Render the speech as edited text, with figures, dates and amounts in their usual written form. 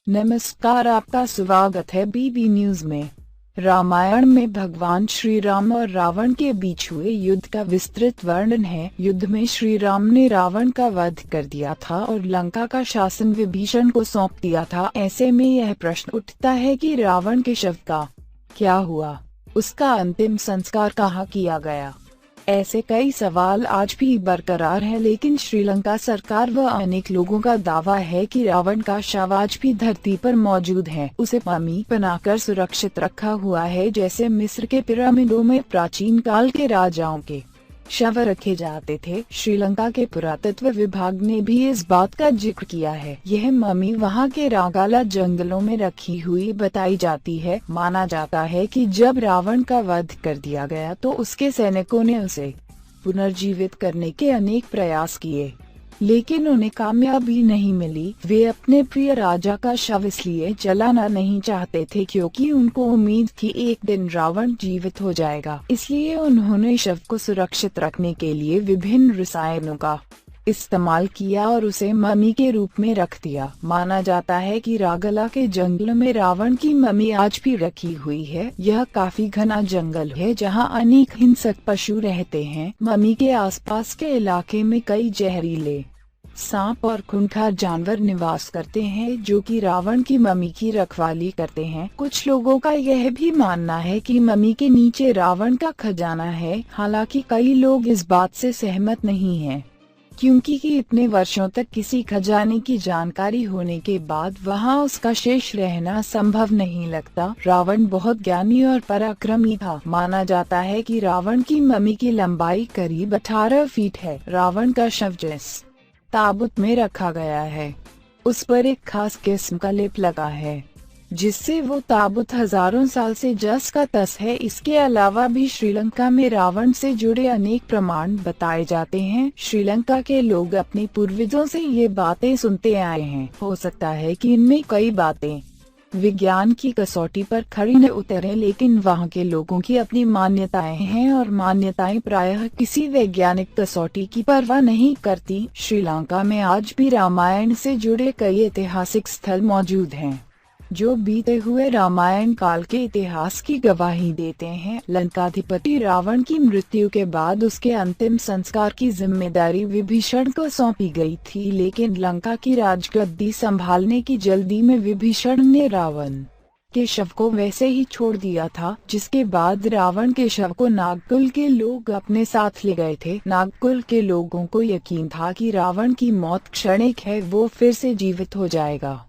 नमस्कार, आपका स्वागत है बीबी न्यूज में। रामायण में भगवान श्री राम और रावण के बीच हुए युद्ध का विस्तृत वर्णन है। युद्ध में श्री राम ने रावण का वध कर दिया था और लंका का शासन विभीषण को सौंप दिया था। ऐसे में यह प्रश्न उठता है कि रावण के शव का क्या हुआ, उसका अंतिम संस्कार कहाँ किया गया। ऐसे कई सवाल आज भी बरकरार हैं, लेकिन श्रीलंका सरकार व अनेक लोगों का दावा है कि रावण का शव आज भी धरती पर मौजूद है। उसे मम्मी बनाकर सुरक्षित रखा हुआ है, जैसे मिस्र के पिरामिडों में प्राचीन काल के राजाओं के शव रखे जाते थे। श्रीलंका के पुरातत्व विभाग ने भी इस बात का जिक्र किया है। यह मम्मी वहां के रागाला जंगलों में रखी हुई बताई जाती है। माना जाता है कि जब रावण का वध कर दिया गया तो उसके सैनिकों ने उसे पुनर्जीवित करने के अनेक प्रयास किए, लेकिन उन्हें कामयाबी नहीं मिली। वे अपने प्रिय राजा का शव इसलिए जलाना नहीं चाहते थे क्योंकि उनको उम्मीद थी एक दिन रावण जीवित हो जाएगा। इसलिए उन्होंने शव को सुरक्षित रखने के लिए विभिन्न रसायनों का इस्तेमाल किया और उसे मम्मी के रूप में रख दिया। माना जाता है कि रागला के जंगल में रावण की मम्मी आज भी रखी हुई है। यह काफी घना जंगल है जहां अनेक हिंसक पशु रहते हैं। मम्मी के आसपास के इलाके में कई जहरीले सांप और खूंखार जानवर निवास करते हैं जो कि रावण की मम्मी की रखवाली करते हैं। कुछ लोगों का यह भी मानना है कि मम्मी के नीचे रावण का खजाना है। हालांकि कई लोग इस बात से सहमत नहीं हैं, क्योंकि इतने वर्षों तक किसी खजाने की जानकारी होने के बाद वहां उसका शेष रहना संभव नहीं लगता। रावण बहुत ज्ञानी और पराक्रमी था। माना जाता है कि रावण की मम्मी की लंबाई करीब 18 फीट है। रावण का शव जिस ताबूत में रखा गया है उस पर एक खास किस्म का लेप लगा है, जिससे वो ताबूत हजारों साल से जस का तस है। इसके अलावा भी श्रीलंका में रावण से जुड़े अनेक प्रमाण बताए जाते हैं। श्रीलंका के लोग अपने पूर्वजों से ये बातें सुनते आए हैं। हो सकता है कि इनमें कई बातें विज्ञान की कसौटी पर खरी न उतरे, लेकिन वहाँ के लोगों की अपनी मान्यताएं हैं और मान्यताएं प्रायः किसी वैज्ञानिक कसौटी की परवाह नहीं करती। श्रीलंका में आज भी रामायण से जुड़े कई ऐतिहासिक स्थल मौजूद हैं जो बीते हुए रामायण काल के इतिहास की गवाही देते हैं। लंकाधिपति रावण की मृत्यु के बाद उसके अंतिम संस्कार की जिम्मेदारी विभीषण को सौंपी गई थी, लेकिन लंका की राजगद्दी संभालने की जल्दी में विभीषण ने रावण के शव को वैसे ही छोड़ दिया था, जिसके बाद रावण के शव को नागकुल के लोग अपने साथ ले गए थे। नागकुल के लोगों को यकीन था कि रावण की मौत क्षणिक है, वो फिर से जीवित हो जाएगा।